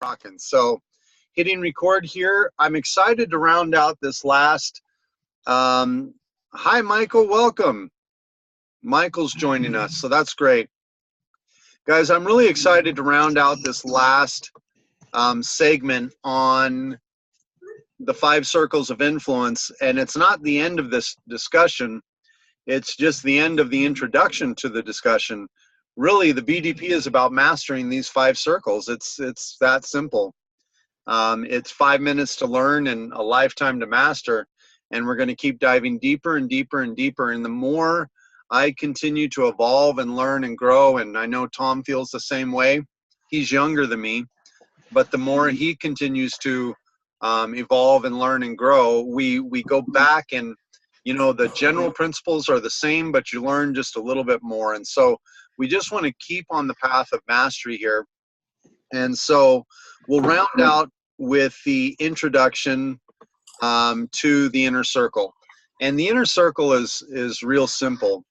rocking. So hitting record here. I'm excited to round out this last. Hi, Michael. Welcome. Michael's joining us, so that's great. Guys, I'm really excited to round out this last segment on the 5 circles of influence. And it's not the end of this discussion. It's just the end of the introduction to the discussion. Really, the BDP is about mastering these 5 circles. It's that simple. It's 5 minutes to learn and a lifetime to master. And we're going to keep diving deeper and deeper and deeper. And the more I continue to evolve and learn and grow, and I know Tom feels the same way. He's younger than me, but the more he continues to evolve and learn and grow, we go back and, you know, the general principles are the same, but you learn just a little bit more. And so we just want to keep on the path of mastery here. And so we'll round out with the introduction to the inner circle. And the inner circle is real simple.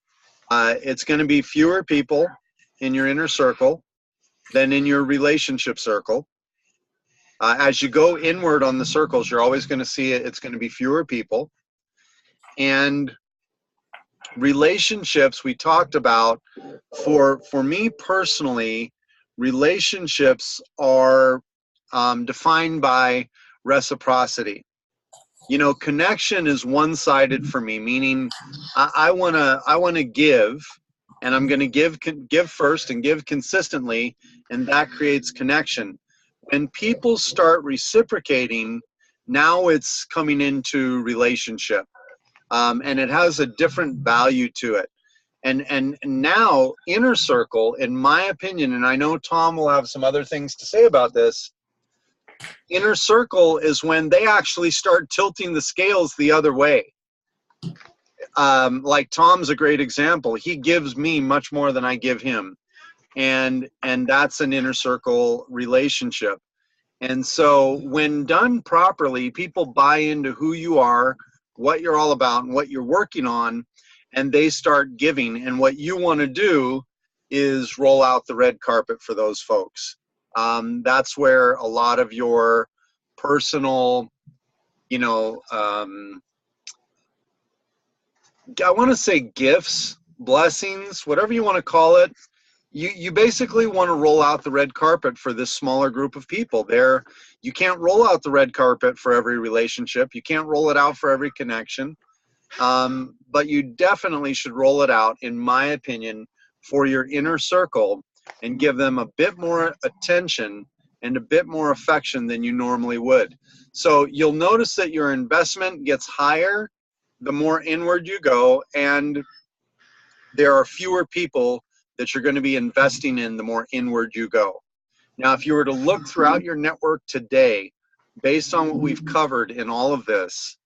It's going to be fewer people in your inner circle than in your relationship circle. As you go inward on the circles, you're always going to see it. It's going to be fewer people. And relationships, we talked about, for me personally, relationships are defined by reciprocity. You know, connection is one-sided for me, meaning I want to give, and I'm going to give first and give consistently, and that creates connection. When people start reciprocating, now it's coming into relationship, and it has a different value to it. And now inner circle, in my opinion, and I know Tom will have some other things to say about this, inner circle is when they actually start tilting the scales the other way. Like Tom's a great example. He gives me much more than I give him. And that's an inner circle relationship. And so when done properly, people buy into who you are, what you're all about, and what you're working on, and they start giving. And what you want to do is roll out the red carpet for those folks. That's where a lot of your personal, you know, I want to say gifts, blessings, whatever you want to call it, you basically want to roll out the red carpet for this smaller group of people. You can't roll out the red carpet for every relationship. You can't roll it out for every connection. But you definitely should roll it out, in my opinion, for your inner circle, and give them a bit more attention and a bit more affection than you normally would. So you'll notice that your investment gets higher the more inward you go, and there are fewer people that you're going to be investing in the more inward you go. Now, if you were to look throughout your network today, based on what we've covered in all of this,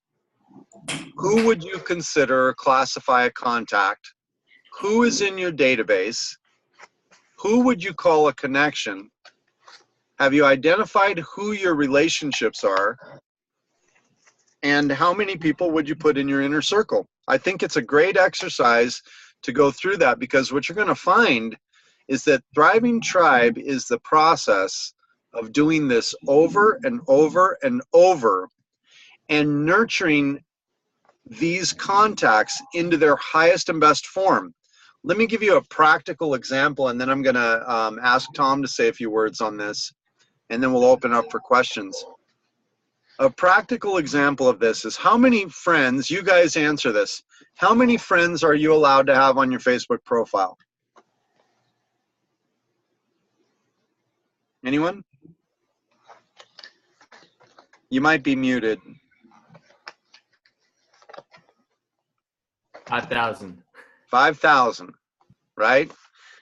who would you consider classify a contact? Who is in your database? Who would you call a connection? Have you identified who your relationships are? And how many people would you put in your inner circle? I think it's a great exercise to go through that, because what you're going to find is that Thriving Tribe is the process of doing this over and over and over, and nurturing these contacts into their highest and best form. Let me give you a practical example, and then I'm going to ask Tom to say a few words on this, and then we'll open up for questions. A practical example of this is, how many friends, you guys answer this, how many friends are you allowed to have on your Facebook profile? Anyone? You might be muted. 5,000. 5,000, right?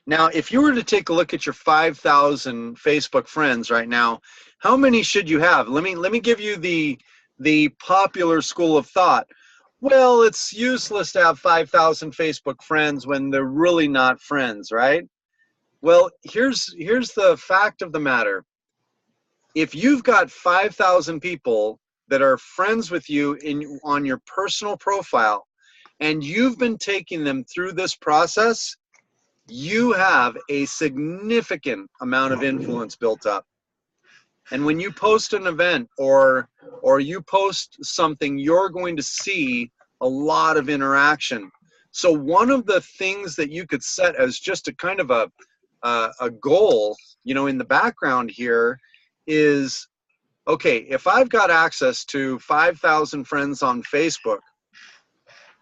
Now, if you were to take a look at your 5,000 Facebook friends right now, how many should you have? Let me give you the popular school of thought. Well, it's useless to have 5,000 Facebook friends when they're really not friends, right? Well, here's the fact of the matter. If you've got 5,000 people that are friends with you on your personal profile, and you've been taking them through this process, you have a significant amount of influence built up. And when you post an event or you post something, you're going to see a lot of interaction. So one of the things that you could set as just a kind of a goal, in the background here is, okay, if I've got access to 5,000 friends on Facebook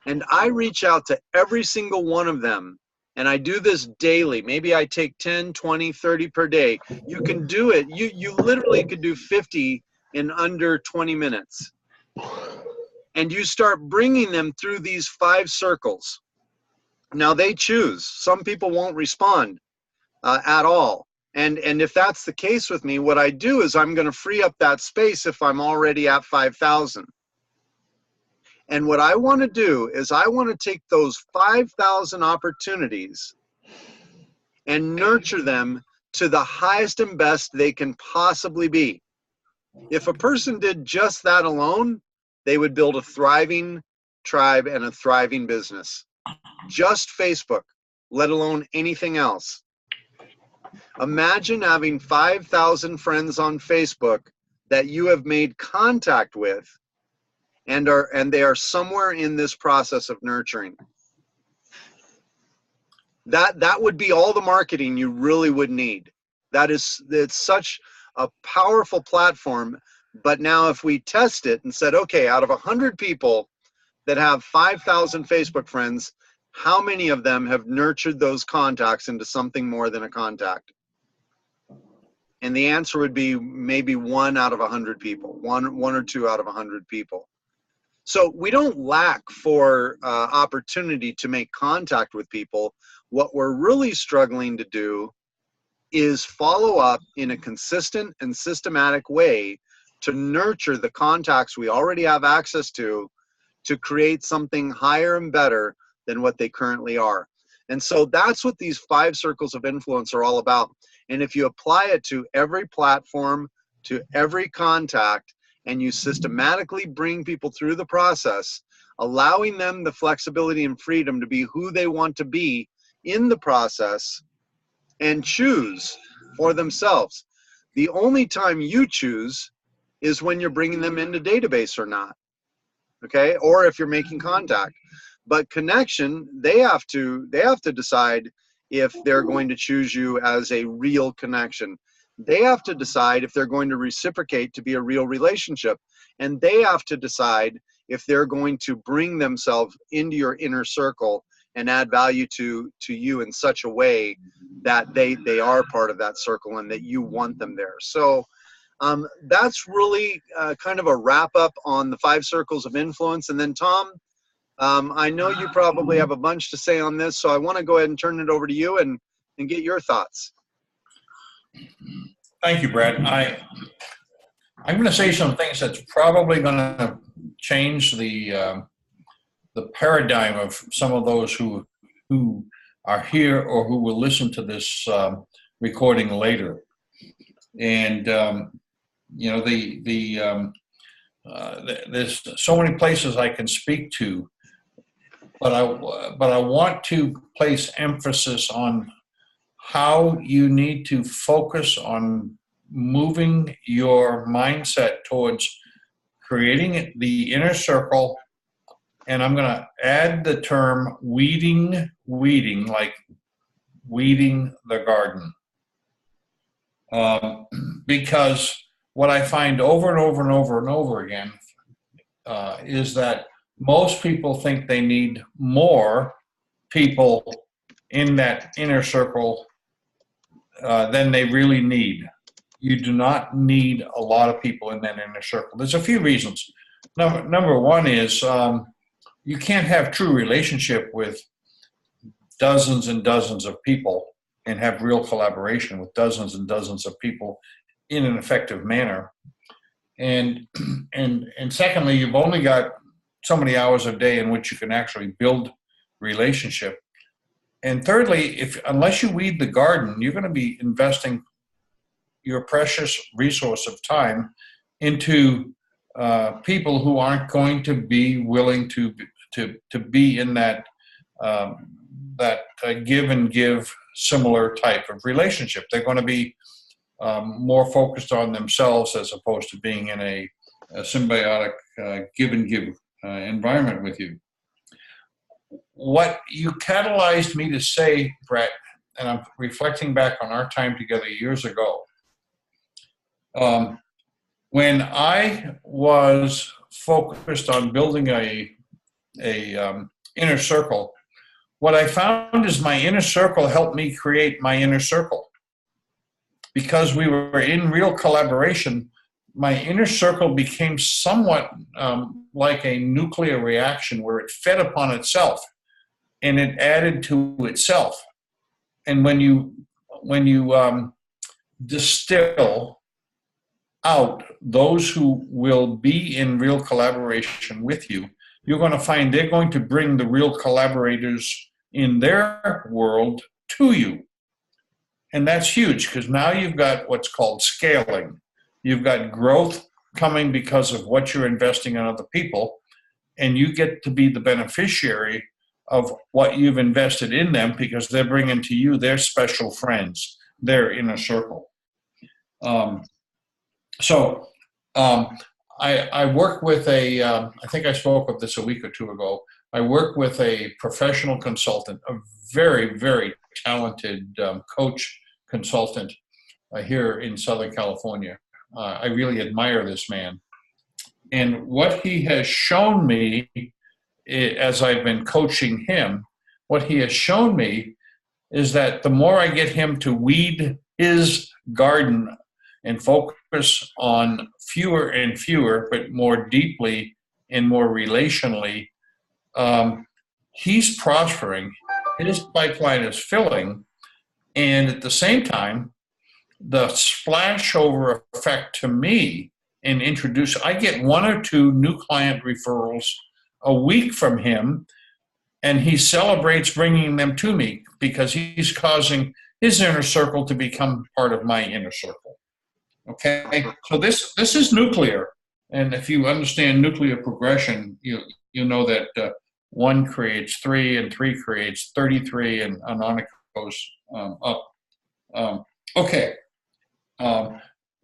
and I reach out to every single one of them, and I do this daily, maybe I take 10, 20, 30 per day. You can do it. You literally could do 50 in under 20 minutes. And you start bringing them through these 5 circles. Now they choose. Some people won't respond at all. And if that's the case with me, what I do is I'm going to free up that space if I'm already at 5,000. And what I want to do is I want to take those 5,000 opportunities and nurture them to the highest and best they can possibly be. If a person did just that alone, they would build a thriving tribe and a thriving business. Just Facebook, let alone anything else. Imagine having 5,000 friends on Facebook that you have made contact with and they are somewhere in this process of nurturing. That would be all the marketing you really would need. It's such a powerful platform. But now if we test it and said, okay, out of 100 people that have 5,000 Facebook friends, how many of them have nurtured those contacts into something more than a contact? And the answer would be maybe 1 out of 100 people, one or 2 out of 100 people. So we don't lack for opportunity to make contact with people. What we're really struggling to do is follow up in a consistent and systematic way to nurture the contacts we already have access to create something higher and better than what they currently are. And so that's what these 5 circles of influence are all about. And if you apply it to every platform, to every contact, and you systematically bring people through the process, allowing them the flexibility and freedom to be who they want to be in the process and choose for themselves. The only time you choose is when you're bringing them into database or not, okay? Or if you're making contact. But connection, they have to decide if they're going to choose you as a real connection. They have to decide if they're going to reciprocate to be a real relationship. And they have to decide if they're going to bring themselves into your inner circle and add value to you in such a way that they are part of that circle and that you want them there. So that's really kind of a wrap up on the 5 circles of influence. And then Tom, I know you probably have a bunch to say on this, so I want to go ahead and turn it over to you and get your thoughts. Thank you, Brad. I'm going to say some things that's probably going to change the paradigm of some of those who are here or who will listen to this recording later. And there's so many places I can speak to, but I want to place emphasis on how you need to focus on moving your mindset towards creating the inner circle. And I'm going to add the term weeding, like weeding the garden. Because what I find over and over and over and over again is that most people think they need more people in that inner circle than they really need. You do not need a lot of people in that inner circle. There's a few reasons. Number one is you can't have true relationship with dozens and dozens of people and have real collaboration with dozens and dozens of people in an effective manner. And secondly, you've only got so many hours a day in which you can actually build relationship. And thirdly, unless you weed the garden, you're going to be investing your precious resource of time into people who aren't going to be willing to be in that give and give similar type of relationship. They're going to be more focused on themselves as opposed to being in a symbiotic give and give environment with you. What you catalyzed me to say, Brett, and I'm reflecting back on our time together years ago, when I was focused on building a inner circle, what I found is my inner circle helped me create my inner circle. Because we were in real collaboration, my inner circle became somewhat like a nuclear reaction where it fed upon itself and it added to itself. And when you distill out those who will be in real collaboration with you, you're going to find they're going to bring the real collaborators in their world to you. And that's huge because now you've got what's called scaling. You've got growth coming because of what you're investing in other people, and you get to be the beneficiary of what you've invested in them because they're bringing to you their special friends, their inner circle. I work with I think I spoke of this a week or two ago. I work with a professional consultant, a very, very talented coach consultant here in Southern California. I really admire this man. And what he has shown me as I've been coaching him, what he has shown me is that the more I get him to weed his garden and focus on fewer and fewer, but more deeply and more relationally, he's prospering. His pipeline is filling. And at the same time, the splashover effect to me I get 1 or 2 new client referrals a week from him, and he celebrates bringing them to me because he's causing his inner circle to become part of my inner circle. Okay, so this is nuclear, and if you understand nuclear progression, you know that 1 creates 3, and 3 creates 33, and on it goes up. Okay.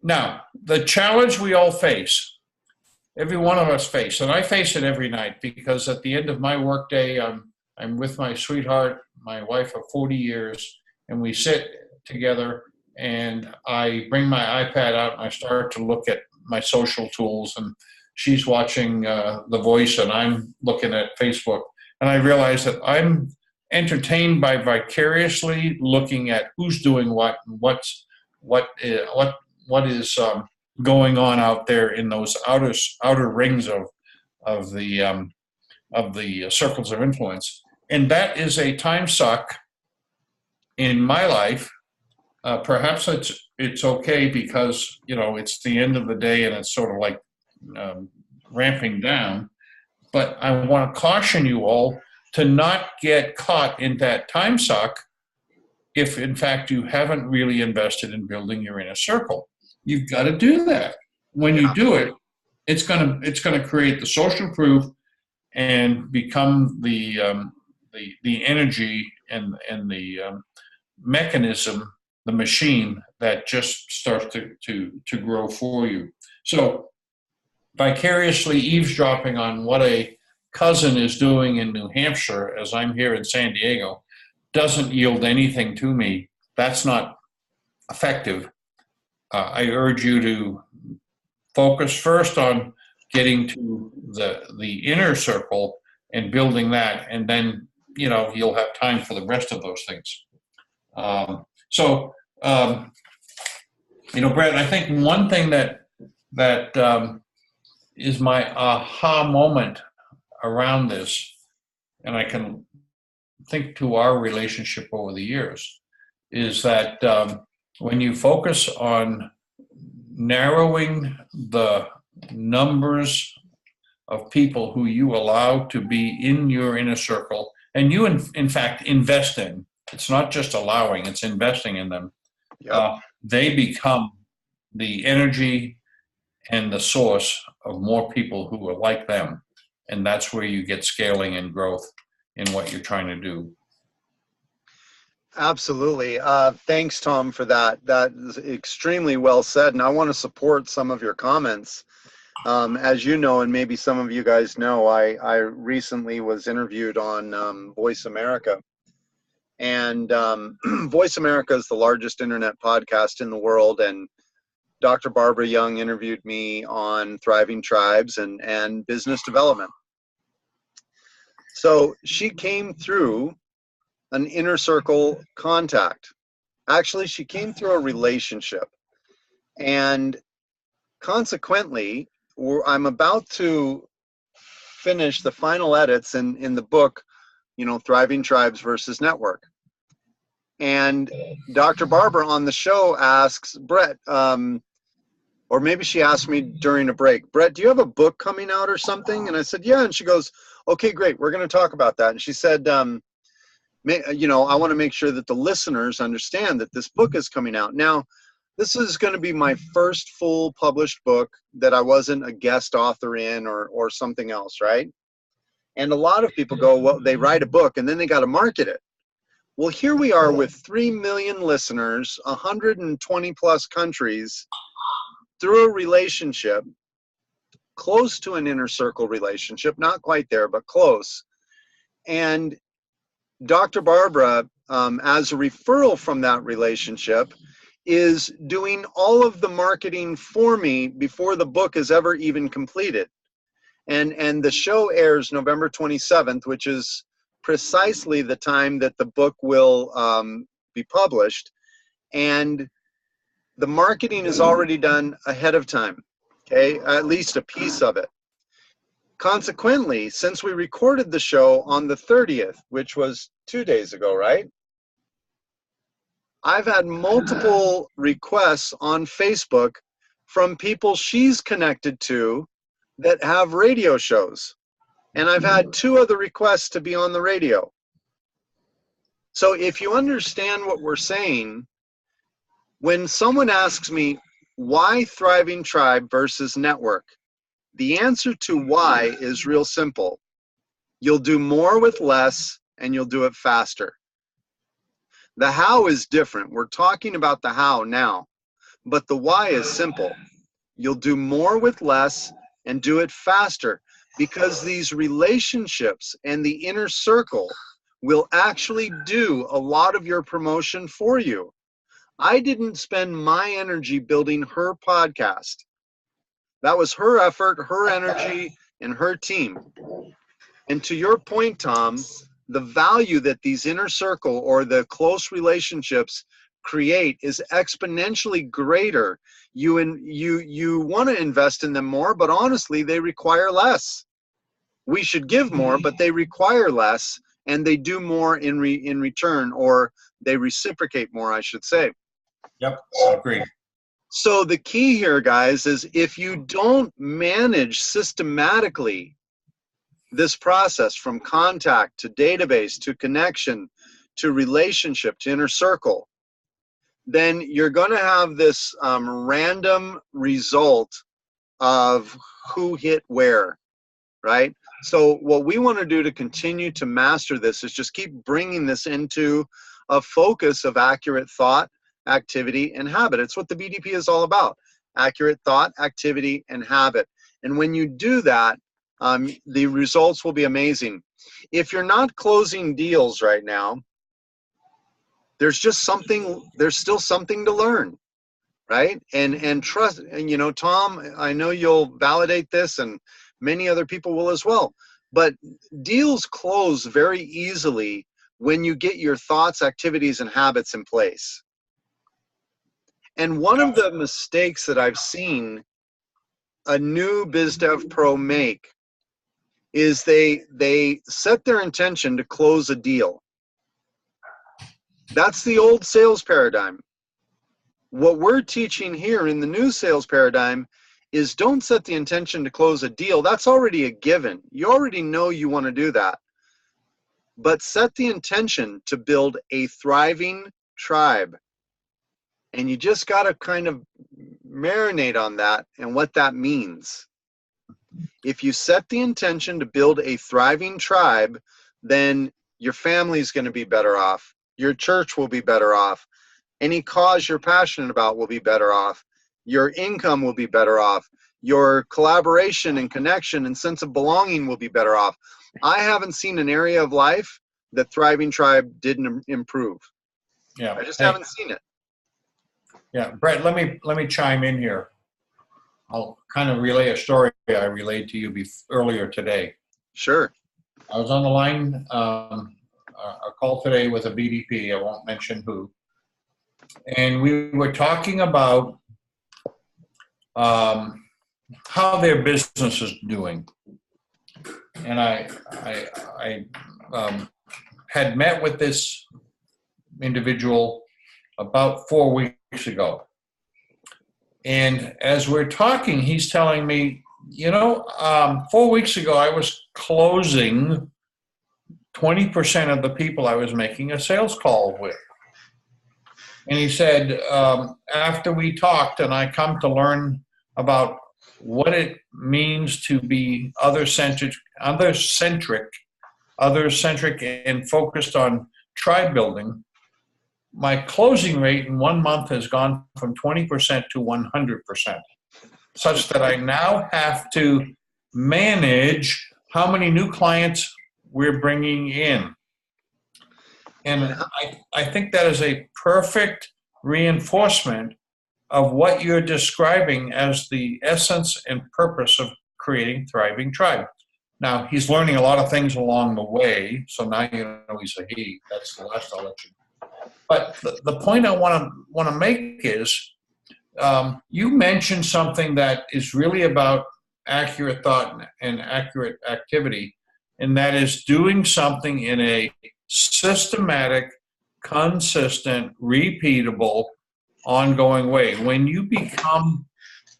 Now, the challenge we all face, every one of us face, and I face it every night because at the end of my workday, I'm with my sweetheart, my wife of 40 years, and we sit together and I bring my iPad out and I start to look at my social tools, and she's watching The Voice and I'm looking at Facebook, and I realize that I'm entertained by vicariously looking at who's doing what and what is going on out there in those outer rings of the circles of influence, and that is a time suck in my life. Perhaps it's okay because it's the end of the day and it's sort of like ramping down. But I want to caution you all to not get caught in that time suck if, in fact, you haven't really invested in building your inner circle. You've got to do that. When you do it, it's gonna create the social proof and become the energy and the mechanism, the machine that just starts to grow for you. So vicariously eavesdropping on what a cousin is doing in New Hampshire as I'm here in San Diego doesn't yield anything to me. That's not effective. I urge you to focus first on getting to the inner circle and building that, and then you'll have time for the rest of those things. Brett, I think one thing that is my aha moment around this, and I can think to our relationship over the years, is that when you focus on narrowing the numbers of people who you allow to be in your inner circle, and you in fact invest in, it's not just allowing, it's investing in them. Yep. They become the energy and the source of more people who are like them. And that's where you get scaling and growth in what you're trying to do. Absolutely. Thanks, Tom, for that. That is extremely well said. And I want to support some of your comments. As you know, and maybe some of you guys know, I recently was interviewed on Voice America. And Voice America is the largest internet podcast in the world. And Dr. Barbara Young interviewed me on thriving tribes and business development. So she came through an inner circle contact. Actually, she came through a relationship. And consequently, I'm about to finish the final edits in the book, Thriving Tribes versus Network. And Dr. Barbara on the show asks Brett, or maybe she asked me during a break, Brett, do you have a book coming out or something? And I said, yeah. And she goes, okay, great. We're going to talk about that. And she said, I want to make sure that the listeners understand that this book is coming out. Now, this is going to be my first full published book that I wasn't a guest author in or something else, right? And a lot of people go, well, they write a book and then they got to market it. Well, here we are with 3 million listeners, 120 plus countries, through a relationship, close to an inner circle relationship, not quite there, but close. And Dr. Barbara, as a referral from that relationship, is doing all of the marketing for me before the book is ever even completed. And the show airs November 27th, which is precisely the time that the book will be published. And the marketing is already done ahead of time, okay? At least a piece of it. Consequently, since we recorded the show on the 30th, which was 2 days ago, right? I've had multiple requests on Facebook from people she's connected to that have radio shows. And I've had 2 other requests to be on the radio. So if you understand what we're saying, when someone asks me, why Thriving Tribe versus Network? The answer to why is real simple. You'll do more with less and you'll do it faster. The how is different. We're talking about the how now, but the why is simple. You'll do more with less and do it faster, because these relationships and the inner circle will actually do a lot of your promotion for you. I didn't spend my energy building her podcast. That was her effort, her energy, and her team. And to your point, Tom, the value that these inner circle or the close relationships create is exponentially greater. You want to invest in them more, but honestly, they require less. We should give more, but they require less, and they do more in return, or they reciprocate more, I should say. Yep, I agree. So the key here, guys, is if you don't manage systematically this process from contact to database to connection to relationship to inner circle, then you're going to have this random result of who hit where, right? So what we want to do to continue to master this is just keep bringing this into a focus of accurate thought, activity, and habit. It's what the BDP is all about. Accurate thought, activity, and habit. And when you do that, the results will be amazing. If you're not closing deals right now, there's still something to learn, right? And trust, and Tom, I know you'll validate this, and many other people will as well. But deals close very easily when you get your thoughts, activities, and habits in place. And one of the mistakes that I've seen a new BizDev Pro make is they set their intention to close a deal. That's the old sales paradigm. What we're teaching here in the new sales paradigm is don't set the intention to close a deal. That's already a given. You already know you want to do that. But set the intention to build a thriving tribe. And you just got to kind of marinate on that and what that means. If you set the intention to build a thriving tribe, then your family is going to be better off. Your church will be better off. Any cause you're passionate about will be better off. Your income will be better off. Your collaboration and connection and sense of belonging will be better off. I haven't seen an area of life that Thriving Tribe didn't improve. Yeah. I just Hey, haven't seen it. yeah, Brett, let me chime in here. I'll kind of relay a story I relayed to you earlier today. Sure. I was on the line, a call today with a BDP, I won't mention who, and we were talking about how their business is doing. And I had met with this individual about 4 weeks ago. And as we're talking, he's telling me, 4 weeks ago, I was closing 20% of the people I was making a sales call with. And he said, after we talked and I come to learn about what it means to be other-centric and focused on tribe building, my closing rate in 1 month has gone from 20% to 100%, such that I now have to manage how many new clients we're bringing in. And I think that is a perfect reinforcement of what you're describing as the essence and purpose of creating Thriving Tribe. Now, he's learning a lot of things along the way, so now you know he's a he. That's the last I'll let you know. But the point I want to make is, you mentioned something that is really about accurate thought and accurate activity, and that is doing something in a systematic, consistent, repeatable, ongoing way. When you become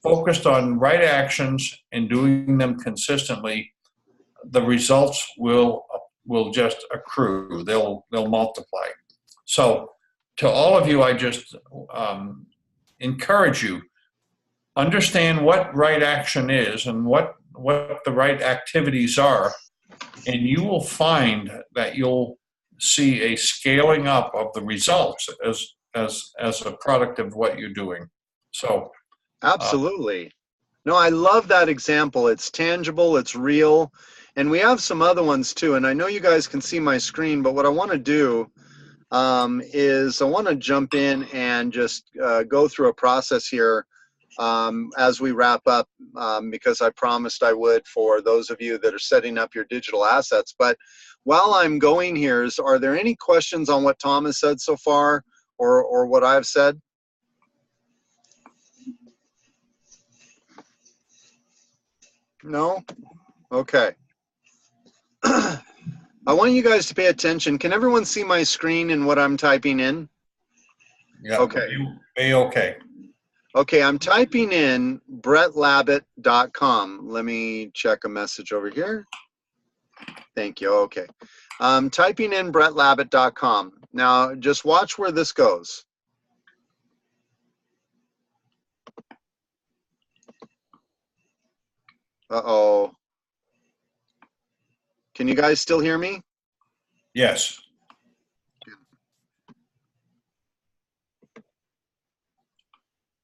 focused on right actions and doing them consistently, the results will just accrue. They'll multiply. So to all of you, I just encourage you, understand what right action is and what the right activities are, and you will find that you'll see a scaling up of the results as a product of what you're doing. So Absolutely. No, I love that example. It's tangible, it's real, and we have some other ones too. And I know you guys can see my screen, but what I want to do is I want to jump in and just go through a process here as we wrap up, because I promised I would for those of you that are setting up your digital assets. But while I'm going here, are there any questions on what Tom has said so far, or what I've said? No? Okay. I want you guys to pay attention. Can everyone see my screen and what I'm typing in? yeah, Okay. okay. Okay, I'm typing in brettlabit.com. Let me check a message over here. Thank you. Okay. I'm typing in brettlabit.com. Now, just watch where this goes. Uh-oh. Can you guys still hear me? Yes.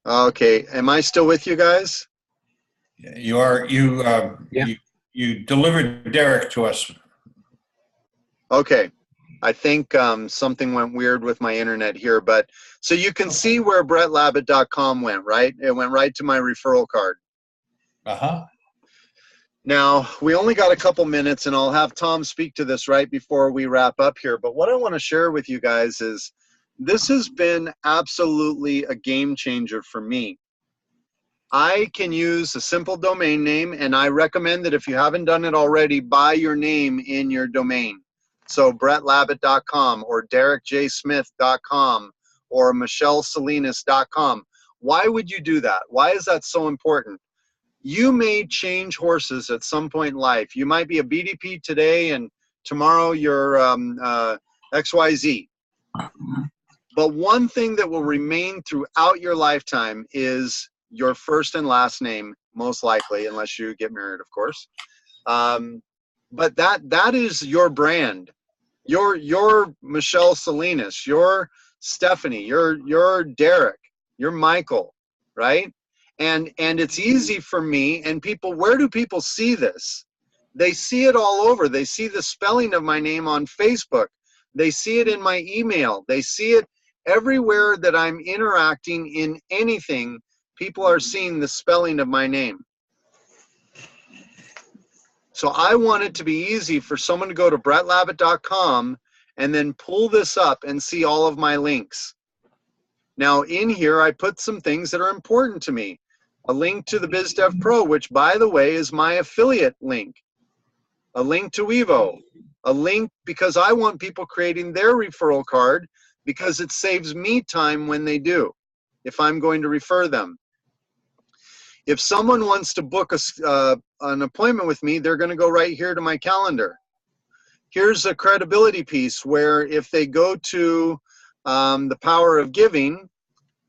Okay. Am I still with you guys? You are. You delivered Derek to us. Okay. I think something went weird with my internet here, but so you can see where brettlabit.com went, right? It went right to my referral card. Uh-huh. Now, we only got a couple minutes, and I'll have Tom speak to this right before we wrap up here. But what I want to share with you guys is this has been absolutely a game changer for me. I can use a simple domain name, and I recommend that if you haven't done it already, buy your name in your domain. So brettlabit.com or derekjsmith.com or michellesalinas.com. Why would you do that? Why is that so important? You may change horses at some point in life. You might be a BDP today, and tomorrow you're XYZ. But one thing that will remain throughout your lifetime is your first and last name, most likely, unless you get married, of course. But that is your brand. You're Michelle Salinas, you're Stephanie, you're Derek, you're Michael, right? And it's easy for me, and people, where do people see this? They see it all over. They see the spelling of my name on Facebook. They see it in my email. They see it everywhere that I'm interacting in anything. People are seeing the spelling of my name. So I want it to be easy for someone to go to brettlabit.com and then pull this up and see all of my links. Now in here, I put some things that are important to me. A link to the BizDev Pro, which by the way is my affiliate link. A link to Evo. A link because I want people creating their referral card because it saves me time when they do, if I'm going to refer them. If someone wants to book an appointment with me, they're going to go right here to my calendar. Here's a credibility piece where if they go to the Power of Giving,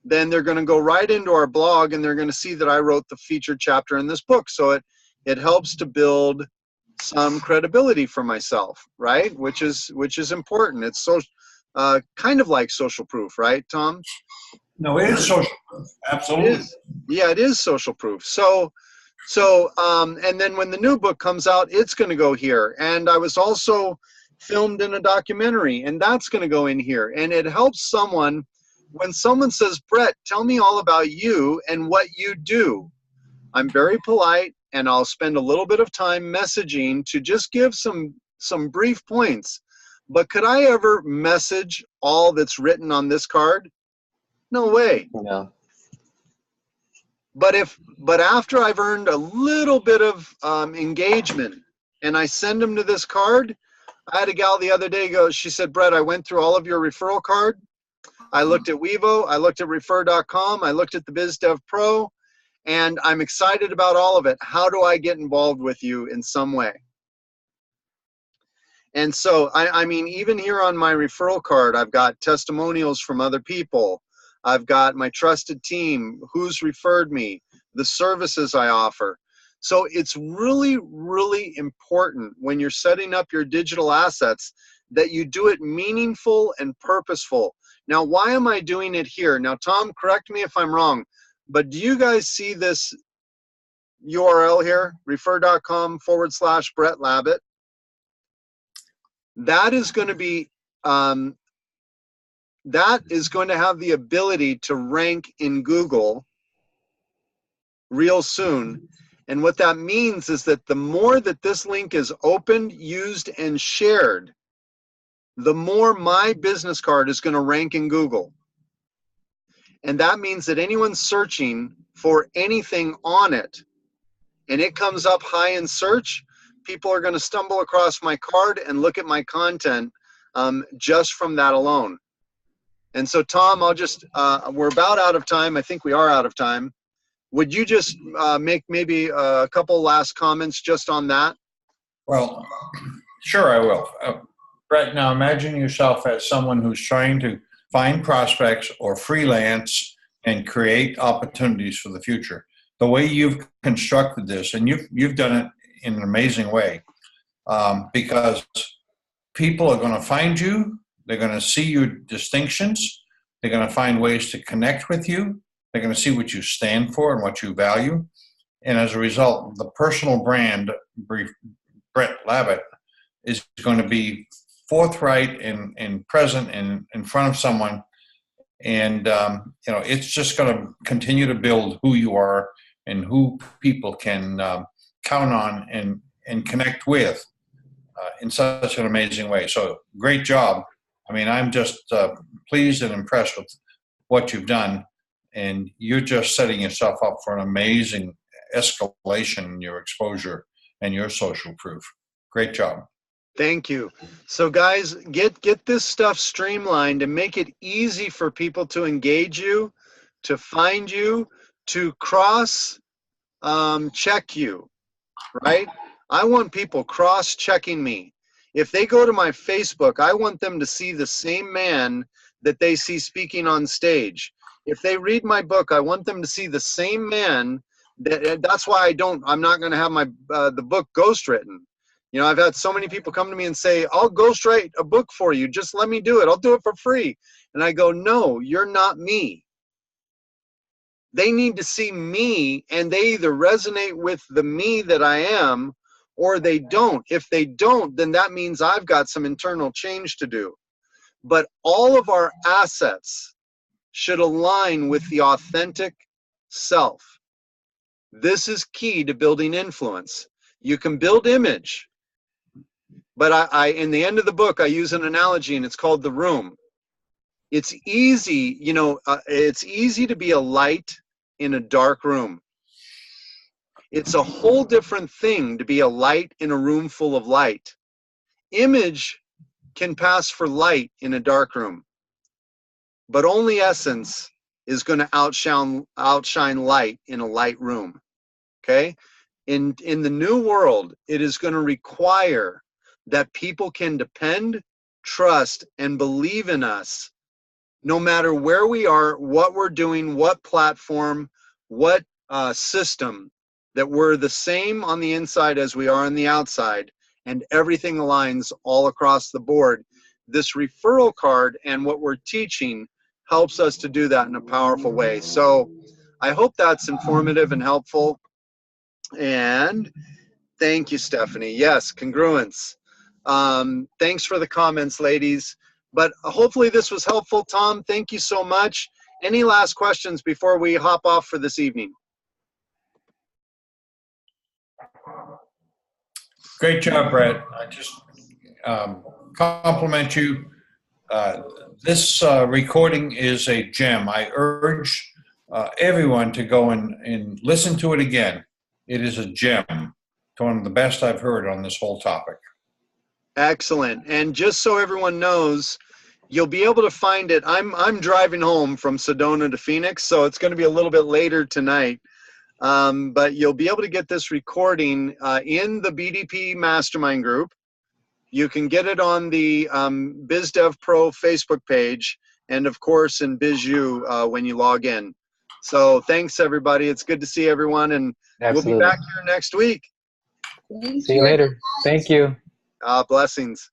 then they're going to go right into our blog and they're going to see that I wrote the featured chapter in this book. So it helps to build some credibility for myself, right? Which is important. It's so kind of like social proof, right, Tom? No, it is social proof. Absolutely. It is. Yeah, it is social proof. So and then when the new book comes out, it's going to go here. And I was also filmed in a documentary, and that's going to go in here. And it helps someone when someone says, Brett, tell me all about you and what you do. I'm very polite, and I'll spend a little bit of time messaging to just give some brief points. But could I ever message all that's written on this card? No way. No. But after I've earned a little bit of engagement and I send them to this card, I had a gal the other day go, she said, Brett, I went through all of your referral card. I looked at Wevo, I looked at refer.com, I looked at the BizDev Pro, and I'm excited about all of it. How do I get involved with you in some way? And so, I mean, even here on my referral card, I've got testimonials from other people. I've got my trusted team, who's referred me, the services I offer. So it's really, really important when you're setting up your digital assets that you do it meaningful and purposeful. Now, why am I doing it here? Now, Tom, correct me if I'm wrong, but do you guys see this URL here, refer.com/Brett Labit? That is going to be that is going to have the ability to rank in Google real soon. And what that means is that the more that this link is opened, used, and shared, the more my business card is going to rank in Google. And that means that anyone searching for anything on it, and it comes up high in search, people are going to stumble across my card and look at my content just from that alone. And so, Tom, I'll just, we're about out of time. I think we are out of time. Would you just make maybe a couple last comments just on that? Well, sure I will. Brett, now imagine yourself as someone who's trying to find prospects or freelance and create opportunities for the future. The way you've constructed this, and you've done it in an amazing way, because people are going to find you. They're going to see your distinctions. They're going to find ways to connect with you. They're going to see what you stand for and what you value. And as a result, the personal brand, Brett Labit, is going to be forthright and present in front of someone. And, you know, it's just going to continue to build who you are and who people can count on and connect with in such an amazing way. So great job. I mean, I'm just pleased and impressed with what you've done, and you're just setting yourself up for an amazing escalation in your exposure and your social proof. Great job. Thank you. So guys, get this stuff streamlined and make it easy for people to engage you, to find you, to cross check you, right? I want people cross-checking me. If they go to my Facebook, I want them to see the same man that they see speaking on stage. If they read my book, I want them to see the same man. That's why I'm not going to have my the book ghostwritten. You know, I've had so many people come to me and say, I'll ghostwrite a book for you. Just let me do it. I'll do it for free. And I go, no, you're not me. They need to see me, and they either resonate with the me that I am, or they don't. If they don't, then that means I've got some internal change to do. But all of our assets should align with the authentic self. This is key to building influence. You can build image, but I in the end of the book, I use an analogy, and it's called the room. It's easy, you know, it's easy to be a light in a dark room. It's a whole different thing to be a light in a room full of light. Image can pass for light in a dark room, but only essence is going to outshine light in a light room. Okay? In the new world, it is going to require that people can depend, trust, and believe in us no matter where we are, what we're doing, what platform, what system, that we're the same on the inside as we are on the outside, and everything aligns all across the board. This referral card and what we're teaching helps us to do that in a powerful way. So I hope that's informative and helpful. And thank you, Stephanie. Yes, congruence. Thanks for the comments, ladies. But hopefully this was helpful. Tom, thank you so much. Any last questions before we hop off for this evening? Great job, Brett. I just compliment you. This recording is a gem. I urge everyone to go and listen to it again. It is a gem. It's one of the best I've heard on this whole topic. Excellent. And just so everyone knows, you'll be able to find it. I'm driving home from Sedona to Phoenix, so it's going to be a little bit later tonight. But you'll be able to get this recording in the BDP Mastermind group. You can get it on the BizDev Pro Facebook page, and of course in BizU when you log in. So thanks, everybody. It's good to see everyone, and Absolutely. we'll be back here next week. See you later. Thank you. Blessings.